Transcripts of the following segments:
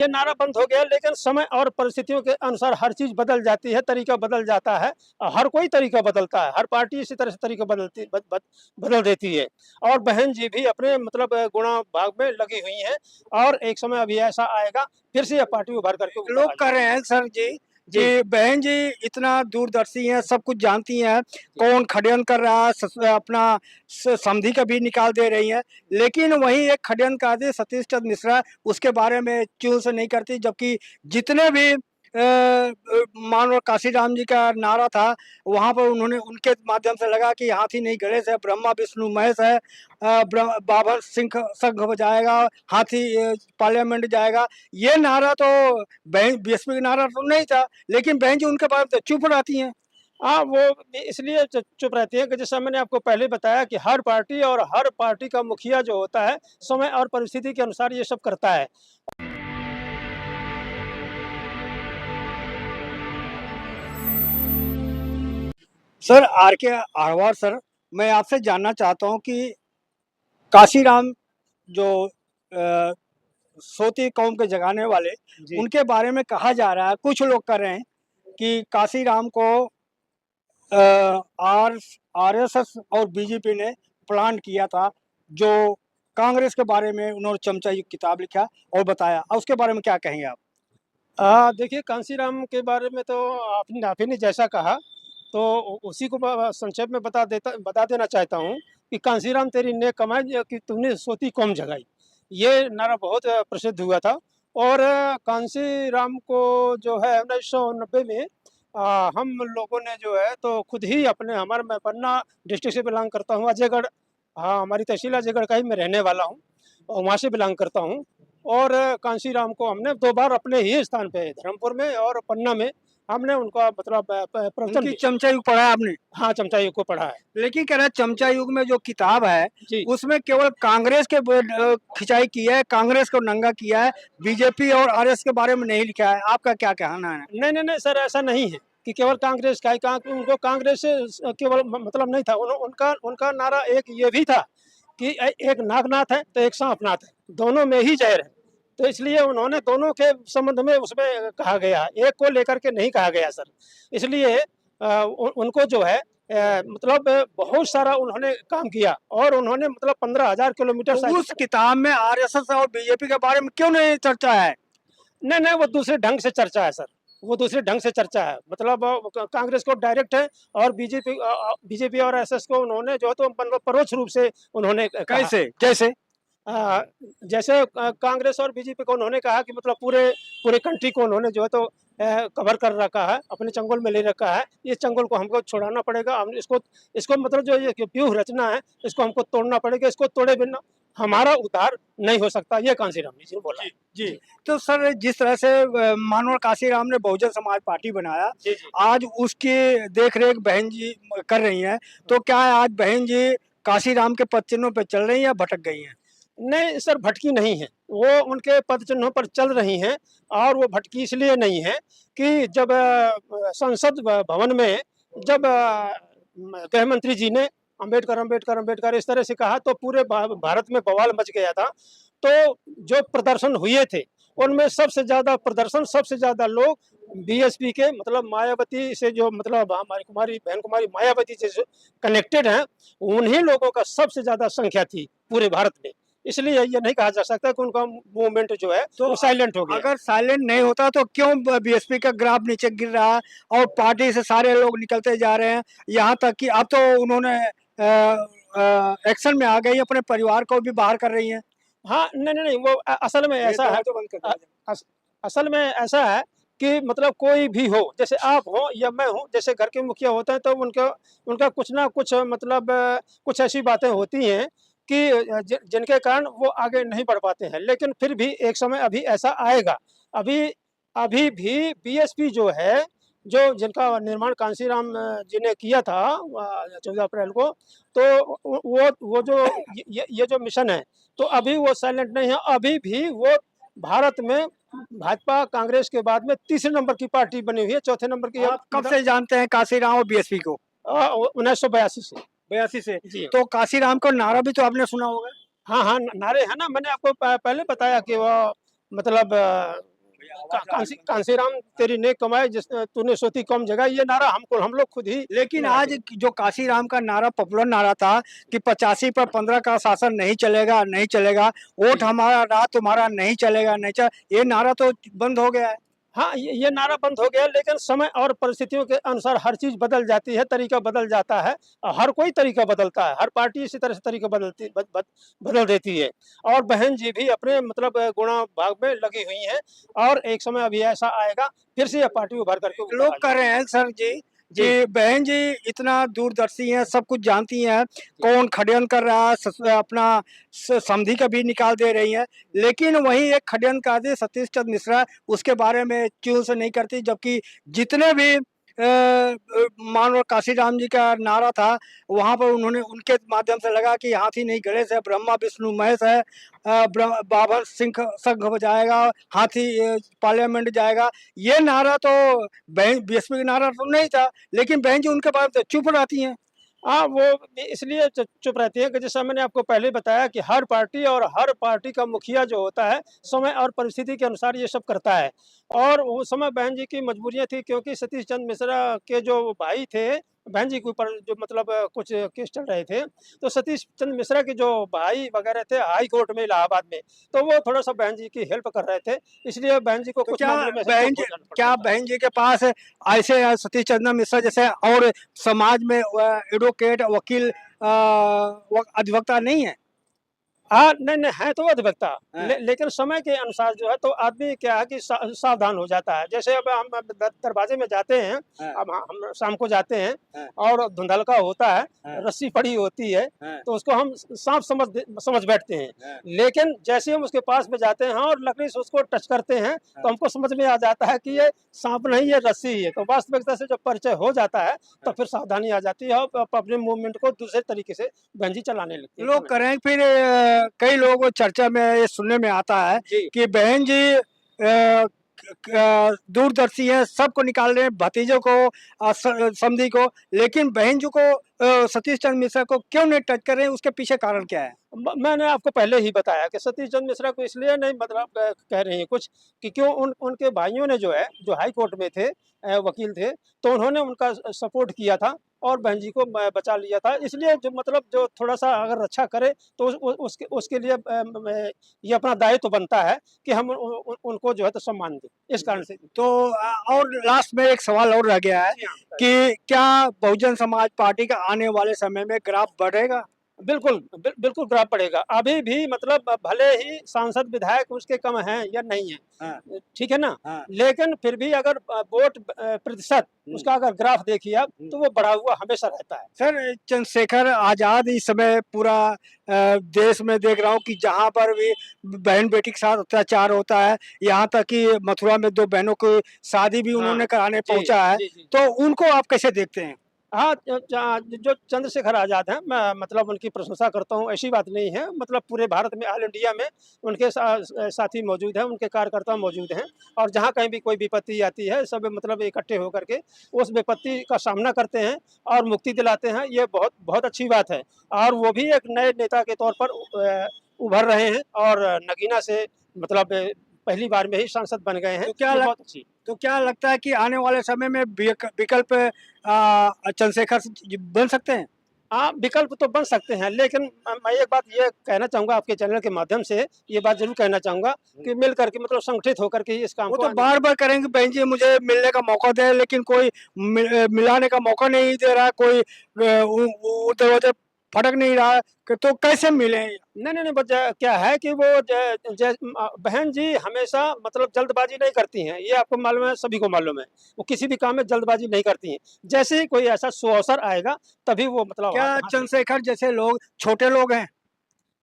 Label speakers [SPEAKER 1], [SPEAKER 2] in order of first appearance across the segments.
[SPEAKER 1] ये नारा बंद हो गया, लेकिन समय और परिस्थितियों के अनुसार हर चीज़ बदल जाती है, तरीका बदल जाता है। हर कोई तरीका बदलता है, हर पार्टी इसी तरह से तरीका बदल देती है। और बहन जी भी अपने मतलब गुणा भाग में लगी हुई हैं और एक समय अभी ऐसा आएगा, फिर से यह पार्टी उभर करके ऊपर
[SPEAKER 2] लोग
[SPEAKER 1] आ
[SPEAKER 2] कह
[SPEAKER 1] जाएगी।
[SPEAKER 2] रहे हैं सर जी
[SPEAKER 1] जी,
[SPEAKER 2] कि बहन जी इतना दूरदर्शी हैं, सब कुछ जानती हैं, कौन षड्यंत्र कर रहा है, अपना समधी का भी निकाल दे रही हैं। लेकिन वहीं एक षड्यंत्रकारी सतीश चंद्र मिश्रा, उसके बारे में चूल से नहीं करती, जबकि जितने भी मानो काशीराम जी का नारा था, वहां पर उन्होंने उनके माध्यम से लगा कि हाथी नहीं गणेश है, ब्रह्मा विष्णु महेश है, बाबर सिंह शंख बजाएगा, हाथी पार्लियामेंट जाएगा। ये नारा तो बहन बीएसपी का नारा तो नहीं था, लेकिन बहन जी उनके बारे में तो चुप रहती हैं।
[SPEAKER 1] हाँ, वो इसलिए चुप रहती है कि जैसा मैंने आपको पहले बताया कि हर पार्टी का मुखिया जो होता है, समय और परिस्थिति के अनुसार ये सब करता है।
[SPEAKER 2] सर आर के आरवार सर, मैं आपसे जानना चाहता हूं कि काशीराम जो अ, सोती कौम के जगाने वाले,
[SPEAKER 1] जी।
[SPEAKER 2] उनके बारे में कहा जा रहा है, कुछ लोग कह रहे हैं कि काशीराम को आर आरएसएस और बीजेपी ने प्लान किया था, जो कांग्रेस के बारे में उन्होंने चमचा युक्त किताब लिखा और बताया। उसके बारे में क्या कहेंगे आप?
[SPEAKER 1] देखिए कांशीराम के बारे में तो आप ही ने जैसा कहा, तो उसी को संक्षेप में बता देना चाहता हूँ कि कांशीराम तेरी नेक कमाई कि तूने सोती कौम जगाई। ये नारा बहुत प्रसिद्ध हुआ था और कांशीराम को जो है 1990 में हम लोगों ने जो है तो खुद ही मैं पन्ना डिस्ट्रिक्ट से बिलोंग करता हूँ, अजयगढ़। हाँ, हमारी तहसील अजयगढ़ का ही मैं रहने वाला हूँ और वहाँ से बिलोंग करता हूँ। और कांशीराम को हमने 2 बार अपने ही स्थान पे धर्मपुर में और पन्ना में हमने उनका मतलब प्रवचन
[SPEAKER 2] उनकी
[SPEAKER 1] भी।
[SPEAKER 2] चमचा युग पढ़ा है आपने?
[SPEAKER 1] हाँ, चमचा युग को पढ़ा है।
[SPEAKER 2] लेकिन कह रहा है चमचा युग में जो किताब है,
[SPEAKER 1] जी।
[SPEAKER 2] उसमें केवल कांग्रेस के खिंचाई की है, कांग्रेस को नंगा किया है, बीजेपी और आरएस के बारे में नहीं लिखा है। आपका क्या कहना है?
[SPEAKER 1] नहीं सर, ऐसा नहीं है कि केवल कांग्रेस का ही उनको कांग्रेस से केवल मतलब नहीं था। उनका उनका नारा एक ये भी था कि एक नागनाथ है तो एक सांपनाथ है, दोनों में ही जहर है। तो इसलिए उन्होंने दोनों के संबंध में उसमें कहा गया, एक को लेकर के नहीं कहा गया सर। इसलिए उनको जो है मतलब बहुत सारा उन्होंने काम किया और उन्होंने मतलब 15,000 किलोमीटर
[SPEAKER 2] तो
[SPEAKER 1] साइकिल
[SPEAKER 2] उस
[SPEAKER 1] चलाई।
[SPEAKER 2] किताब में आरएसएस और बीजेपी के बारे में क्यों नहीं चर्चा है?
[SPEAKER 1] नहीं, वो दूसरे ढंग से चर्चा है सर, वो दूसरे ढंग से चर्चा है। मतलब कांग्रेस को डायरेक्ट है और बीजेपी और एसएस को उन्होंने जो है तो मतलब परोक्ष रूप से उन्होंने कहा।
[SPEAKER 2] कैसे? जैसे?
[SPEAKER 1] अ, जैसे कांग्रेस और बीजेपी को उन्होंने कहा कि मतलब पूरे पूरे कंट्री को उन्होंने जो है तो कवर कर रखा है, अपने चंगुल में ले रखा है। इस चंगुल को हमको छुड़ाना पड़ेगा। हम इसको इसको मतलब जो ये व्यूह रचना है, इसको हमको तोड़ना पड़ेगा। इसको तोड़े बिना हमारा उद्धार नहीं हो सकता। ये कांशीराम जी ने बोला है।
[SPEAKER 2] जी, जी।
[SPEAKER 1] जी।
[SPEAKER 2] तो सर जिस तरह से मानव काशीराम ने बहुजन समाज पार्टी बनाया,
[SPEAKER 1] जी, जी।
[SPEAKER 2] आज उसकी देख-रेख बहन जी कर रही हैं, तो क्या आज बहन जी काशीराम के पद चिन्हों पे चल रही हैं या भटक गई हैं?
[SPEAKER 1] नहीं सर, भटकी नहीं है। वो उनके पद चिन्हों पर चल रही हैं और वो भटकी इसलिए नहीं है कि जब संसद भवन में जब गृह मंत्री जी ने अम्बेडकर, अम्बेडकर, अम्बेडकर इस तरह से कहा तो पूरे भारत में बवाल मच गया था। तो जो प्रदर्शन हुए थे, उनमें सबसे ज़्यादा लोग बीएसपी के मतलब मायावती से जो मतलब हमारी बहन कुमारी मायावती से जो कनेक्टेड हैं, उन्हीं लोगों का सबसे ज़्यादा संख्या थी पूरे भारत में। इसलिए ये नहीं कहा जा सकता कि उनका मूवमेंट जो है
[SPEAKER 2] तो
[SPEAKER 1] वो साइलेंट हो गया।
[SPEAKER 2] अगर साइलेंट नहीं होता तो क्यों बीएसपी का ग्राफ नीचे गिर रहा है और पार्टी से सारे लोग निकलते जा रहे हैं? यहाँ तक कि अब तो उन्होंने एक्शन में आ गई, अपने परिवार को भी बाहर कर रही हैं।
[SPEAKER 1] हाँ, नहीं, वो असल में
[SPEAKER 2] ये
[SPEAKER 1] ऐसा है।
[SPEAKER 2] दरवाजा बंद कर
[SPEAKER 1] अ,
[SPEAKER 2] दो।
[SPEAKER 1] अस असल में ऐसा है कि मतलब कोई भी हो, जैसे आप हो या मैं हूँ, जैसे घर के मुखिया होते हैं तो उनका उनका कुछ ना कुछ मतलब कुछ ऐसी बातें होती हैं कि जिनके कारण वो आगे नहीं बढ़ पाते हैं। लेकिन फिर भी एक समय अभी ऐसा आएगा। अभी अभी भी बीएसपी जो है, जो जिनका निर्माण कांशीराम जी ने किया था 14 अप्रैल को, तो वो जो ये जो मिशन है, तो अभी वो साइलेंट नहीं है। अभी भी वो भारत में भाजपा कांग्रेस के बाद में तीसरे नंबर की पार्टी बनी हुई है, चौथे नंबर की
[SPEAKER 2] आप कब
[SPEAKER 1] मतलब
[SPEAKER 2] से जानते हैं काशीराम और बीएसपी को?
[SPEAKER 1] 1982 से।
[SPEAKER 2] 82 से।
[SPEAKER 1] जी।
[SPEAKER 2] तो काशीराम का नारा भी तो आपने सुना होगा?
[SPEAKER 1] हाँ, नारे हैं ना, मैंने आपको पहले बताया कि वो मतलब कांसीराम तेरी नेक कमाए जिस तूने सोती कम जगह, ये नारा हम लोग खुद ही
[SPEAKER 2] लेकिन
[SPEAKER 1] लगाते
[SPEAKER 2] आज जो काशीराम का नारा पॉपुलर नारा था कि 85 पर 15 का शासन नहीं चलेगा, नहीं चलेगा, वोट
[SPEAKER 1] हैं।
[SPEAKER 2] हमारा राज तुम्हारा नहीं चलेगा, नहीं चल, ये नारा तो बंद हो गया है।
[SPEAKER 1] हाँ, ये नारा बंद हो गया, लेकिन समय और परिस्थितियों के अनुसार हर चीज़ बदल जाती है, तरीका बदल जाता है। हर कोई तरीका बदलता है, हर पार्टी इसी तरह से तरीका बदल देती है। और बहन जी भी अपने मतलब गुणा भाग में लगी हुई हैं, और एक समय अभी ऐसा आएगा, फिर से यह पार्टी उभर करके ऊपर
[SPEAKER 2] लोग
[SPEAKER 1] आ
[SPEAKER 2] कह
[SPEAKER 1] जाएगी।
[SPEAKER 2] रहे हैं सर जी
[SPEAKER 1] जी,
[SPEAKER 2] कि बहन जी इतना दूरदर्शी हैं, सब कुछ जानती हैं, कौन षड्यंत्र कर रहा है, अपना समधी का भी निकाल दे रही हैं, लेकिन वहीं एक षड्यंत्रकारी सतीश चंद्र मिश्रा उसके बारे में चूल से नहीं करती, जबकि जितने भी मानो काशीराम जी का नारा था, वहां पर उन्होंने उनके माध्यम से लगा कि हाथी नहीं गणेश है, ब्रह्मा विष्णु महेश है, बाबर सिंह शंख बजाएगा, हाथी पार्लियामेंट जाएगा। ये नारा तो बहन बीएसपी का नारा तो नहीं था, लेकिन बहन जी उनके बारे में तो चुप रहती हैं।
[SPEAKER 1] हाँ, वो इसलिए चुप रहती है कि जैसा मैंने आपको पहले बताया कि हर पार्टी का मुखिया जो होता है, समय और परिस्थिति के अनुसार ये सब करता है। और उस समय बहन जी की मजबूरियाँ थी, क्योंकि सतीश चंद्र मिश्रा के जो भाई थे, बहन जी के ऊपर जो मतलब कुछ केस चल रहे थे, तो सतीश चंद्र मिश्रा के जो भाई वगैरह थे हाई कोर्ट में इलाहाबाद में, तो वो थोड़ा-सा बहन जी की हेल्प कर रहे थे, इसलिए बहन जी को
[SPEAKER 2] तो
[SPEAKER 1] कुछ मामलों में ऐसे चुप हो जाना पड़ता
[SPEAKER 2] क्या
[SPEAKER 1] था।
[SPEAKER 2] बहन जी के पास ऐसे सतीश चंद्र मिश्रा जैसे और समाज में एडवोकेट वकील अधिवक्ता नहीं है?
[SPEAKER 1] हाँ, नहीं, है तो अधिवक्ता,
[SPEAKER 2] हाँ,
[SPEAKER 1] लेकिन समय के अनुसार जो है तो आदमी क्या है कि सावधान हो जाता है। जैसे अब दरवाजे में जाते हैं,
[SPEAKER 2] हाँ,
[SPEAKER 1] अब हम शाम को जाते हैं
[SPEAKER 2] हाँ,
[SPEAKER 1] और धुंधलका होता है,
[SPEAKER 2] हाँ,
[SPEAKER 1] रस्सी पड़ी होती है,
[SPEAKER 2] हाँ,
[SPEAKER 1] तो उसको हम साँप समझ बैठते हैं।
[SPEAKER 2] हाँ,
[SPEAKER 1] लेकिन जैसे ही हम उसके पास में जाते हैं और लकड़ी से उसको टच करते हैं, तो
[SPEAKER 2] हाँ,
[SPEAKER 1] हमको समझ में आ जाता है कि ये साँप नहीं, ये रस्सी ही है। तो वास्तविकता से जब परिचय हो जाता है, तो
[SPEAKER 2] हाँ।
[SPEAKER 1] फिर सावधानी आ जाती है और अपने मूवमेंट को दूसरे तरीके से भंजी चलाने लगती है।
[SPEAKER 2] लोग करें फिर कई लोगों को चर्चा में ये सुनने में आता है
[SPEAKER 1] जी।
[SPEAKER 2] कि बहन जी दूरदर्शी है, सबको निकाल रहे हैं, भतीजों को समधी को, लेकिन बहन जी को सतीश चंद्र मिश्रा को क्यों नहीं टच कर रहे हैं, उसके पीछे कारण क्या है?
[SPEAKER 1] मैंने आपको पहले ही बताया कि सतीश चंद्र मिश्रा को इसलिए नहीं मतलब कह रही हैं कुछ कि क्यों उनके भाइयों ने जो है जो हाई कोर्ट में थे, वकील थे, तो उन्होंने उनका सपोर्ट किया था और बहन जी को बचा लिया था, इसलिए जो मतलब जो थोड़ा सा अगर रक्षा करे तो उसके लिए ये अपना दायित्व बनता है कि हम उनको जो है तो सम्मान दें, इस कारण से।
[SPEAKER 2] तो और लास्ट में एक सवाल और रह गया है
[SPEAKER 1] जी हाँ,
[SPEAKER 2] कि क्या बहुजन समाज पार्टी का आने वाले समय में ग्राफ बढ़ेगा?
[SPEAKER 1] बिल्कुल ग्राफ बढ़ेगा। अभी भी मतलब भले ही सांसद विधायक उसके कम हैं या नहीं
[SPEAKER 2] हाँ,
[SPEAKER 1] है, ठीक है ना?
[SPEAKER 2] हाँ,
[SPEAKER 1] लेकिन फिर भी अगर वोट प्रतिशत
[SPEAKER 2] हम्म,
[SPEAKER 1] उसका अगर ग्राफ देखिए आप,
[SPEAKER 2] हम्म।
[SPEAKER 1] तो वो बढ़ा हुआ हमेशा रहता है।
[SPEAKER 2] सर चंद्रशेखर आजाद इस समय पूरा देश में देख रहा हूँ कि जहाँ पर भी बहन बेटी के साथ अत्याचार होता है, यहाँ तक कि मथुरा में 2 बहनों की शादी भी
[SPEAKER 1] हाँ,
[SPEAKER 2] उन्होंने कराने
[SPEAKER 1] जी,
[SPEAKER 2] पहुँचा है,
[SPEAKER 1] जी।
[SPEAKER 2] तो उनको आप कैसे देखते हैं?
[SPEAKER 1] हाँ, जो चंद्रशेखर आज़ाद हैं, मैं मतलब उनकी प्रशंसा करता हूँ, ऐसी बात नहीं है। मतलब पूरे भारत में, ऑल इंडिया में उनके साथी मौजूद हैं, उनके कार्यकर्ता मौजूद हैं, और जहाँ कहीं भी कोई विपत्ति आती है, सब मतलब इकट्ठे होकर के उस विपत्ति का सामना करते हैं और मुक्ति दिलाते हैं। ये बहुत बहुत अच्छी बात है, और वो भी एक नए नेता के तौर पर उभर रहे हैं, और नगीना से मतलब पहली बार में ही सांसद बन गए हैं।
[SPEAKER 2] तो क्या
[SPEAKER 1] ये
[SPEAKER 2] लग
[SPEAKER 1] बहुत अच्छी।
[SPEAKER 2] तो क्या लगता है कि आने वाले समय में विकल्प चंद्रशेखर जी बन सकते हैं?
[SPEAKER 1] हाँ, विकल्प तो बन सकते हैं, लेकिन मैं एक बात ये कहना चाहूँगा आपके चैनल के माध्यम से, ये बात ज़रूर कहना चाहूँगा कि मिल कर के मतलब संगठित होकर के ही इस काम
[SPEAKER 2] वो
[SPEAKER 1] को
[SPEAKER 2] तो
[SPEAKER 1] आगे।
[SPEAKER 2] बार-बार करेंगे बहन जी मुझे मिलने का मौका दें, लेकिन कोई मिलाने का मौका नहीं दे रहा, कोई वो दरवाज़ा फटक नहीं रहा है, तो कैसे मिलें?
[SPEAKER 1] नहीं, बस क्या है कि वो बहन जी हमेशा मतलब जल्दबाज़ी नहीं करती हैं, ये आपको मालूम है, सभी को मालूम है। वो किसी भी काम में जल्दबाज़ी नहीं करती हैं। जैसे ही कोई ऐसा सुअवसर आएगा, तभी वो मतलब
[SPEAKER 2] क्या
[SPEAKER 1] हाथ हाथ
[SPEAKER 2] चंद्रशेखर जैसे लोग छोटे लोग हैं?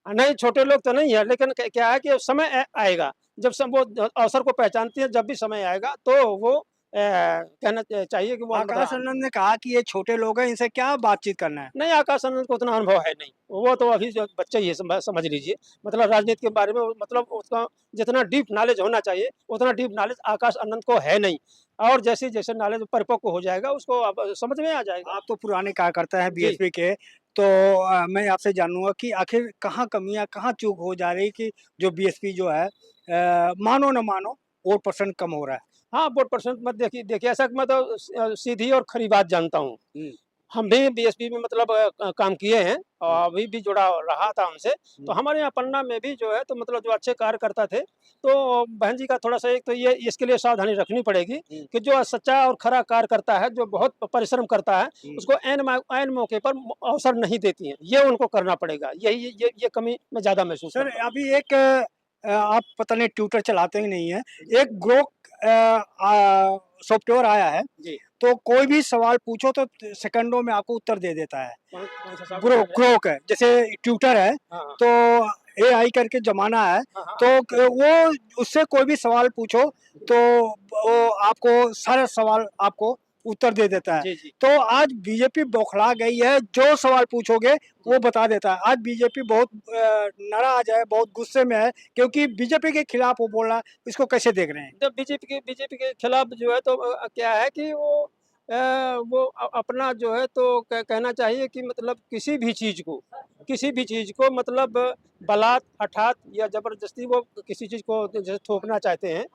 [SPEAKER 1] नहीं, छोटे लोग तो नहीं है, लेकिन क्या है कि समय आएगा, जब सब वो अवसर को पहचानती है, जब भी समय आएगा, तो वो कहना चाहिए कि वो
[SPEAKER 2] आकाश
[SPEAKER 1] मतलब।
[SPEAKER 2] आनंद ने कहा कि ये छोटे लोग हैं, इनसे क्या बातचीत करना है?
[SPEAKER 1] नहीं, आकाश आनंद को उतना अनुभव है नहीं। वो तो अभी जो बच्चा ही है, समझ लीजिए। मतलब राजनीति के बारे में मतलब उसका जितना डीप नॉलेज होना चाहिए, उतना डीप नॉलेज आकाश आनंद को है नहीं, और जैसे-जैसे नॉलेज परिपक्व हो जाएगा, उसको अब समझ में आ जाएगा।
[SPEAKER 2] आप तो पुराने कार्यकर्ता हैं
[SPEAKER 1] जी।
[SPEAKER 2] बीएसपी के, तो मैं आपसे जानूँगा कि आखिर कहाँ कमियाँ, कहाँ चूक हो जा रही कि जो बीएसपी जो है मानो न मानो, वोट परसेंट कम हो रहा है।
[SPEAKER 1] हाँ, वोट परसेंट मत देखिए देखिए ऐसा मैं तो सीधी और खरी बात जानता हूँ। हम भी बीएसपी में मतलब काम किए हैं और अभी भी जुड़ा रहा था हमसे। तो हमारे यहाँ पन्ना में भी जो है तो मतलब जो अच्छे कार्यकर्ता थे, तो बहन जी का थोड़ा-सा एक तो ये इसके लिए सावधानी रखनी पड़ेगी कि जो सच्चा और खरा कार्यकर्ता है, जो बहुत परिश्रम करता है, उसको ऐन मौके पर अवसर नहीं देती हैं। ये उनको करना पड़ेगा। यही ये कमी मैं ज़्यादा महसूस
[SPEAKER 2] सर
[SPEAKER 1] करता हूँ।
[SPEAKER 2] अभी एक आप पता नहीं ट्विटर चलाते ही नहीं है, एक ग्रोक सॉफ्टवेयर आया है,
[SPEAKER 1] जी।
[SPEAKER 2] तो कोई भी सवाल पूछो तो सेकंडों में आपको उत्तर दे देता है।
[SPEAKER 1] कौन-सा सॉफ्टवेयर है?
[SPEAKER 2] ग्रोक है, जैसे ट्विटर है,
[SPEAKER 1] हाँ, हाँ।
[SPEAKER 2] तो एआई करके ज़माना है,
[SPEAKER 1] हाँ, हाँ।
[SPEAKER 2] तो वो उससे कोई भी सवाल पूछो, तो वो आपको सारे सवाल आपको उत्तर दे देता है।
[SPEAKER 1] जी, जी।
[SPEAKER 2] तो आज बीजेपी बौखला गई है, जो सवाल पूछोगे वो बता देता है। आज बीजेपी बहुत नाराज़ है, बहुत गुस्से में है, क्योंकि बीजेपी के खिलाफ वो बोल रहा है। इसको कैसे देख रहे हैं?
[SPEAKER 1] जब बीजेपी के खिलाफ जो है तो क्या है कि वो अपना जो है तो कहना चाहिए कि मतलब किसी भी चीज़ को मतलब बलात्, हठात या ज़बरदस्ती वो किसी चीज़ को जैसे थोपना चाहते हैं,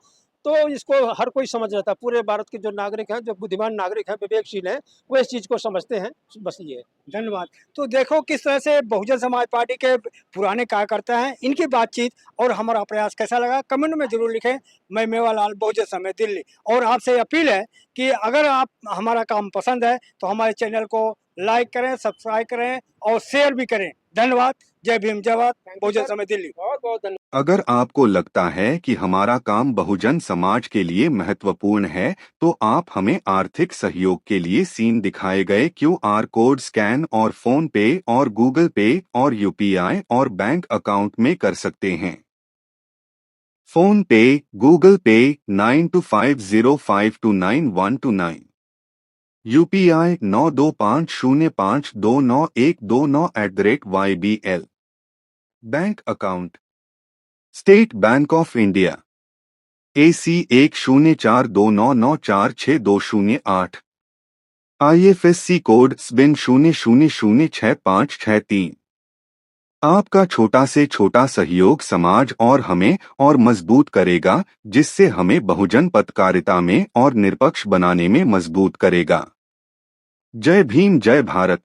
[SPEAKER 1] तो इसको हर कोई समझ रहा था। पूरे भारत के जो नागरिक हैं, जो बुद्धिमान नागरिक हैं, विवेकशील हैं, वो इस चीज़ को समझते हैं। बस ये है।
[SPEAKER 2] धन्यवाद। तो देखो किस तरह से बहुजन समाज पार्टी के पुराने कार्यकर्ता हैं, इनकी बातचीत और हमारा प्रयास कैसा लगा कमेंट में ज़रूर लिखें। मैं मेवालाल, बहुजन समाज दिल्ली। और आपसे अपील है कि अगर आप हमारा काम पसंद है तो हमारे चैनल को लाइक करें, सब्सक्राइब करें और शेयर भी करें। धन्यवाद। जय भीम, जय भारत, बहुजन समाज दिल्ली।
[SPEAKER 1] बहुत-बहुत धन्यवाद।
[SPEAKER 3] अगर आपको लगता है कि हमारा काम बहुजन समाज के लिए महत्वपूर्ण है, तो आप हमें आर्थिक सहयोग के लिए सीन दिखाए गए QR कोड स्कैन और फोन पे और गूगल पे और UPI और बैंक अकाउंट में कर सकते हैं। फोन पे, गूगल पे 9250529129, UPI 9250529129@YBL। Bank account state bank of India AC 104299462008, IFSC code SBIN 00066563। आपका छोटा से छोटा सहयोग समाज और हमें और मजबूत करेगा, जिससे हमें बहुजन पत्रकारिता में और निष्पक्ष बनाने में मजबूत करेगा। जय भीम, जय भारत।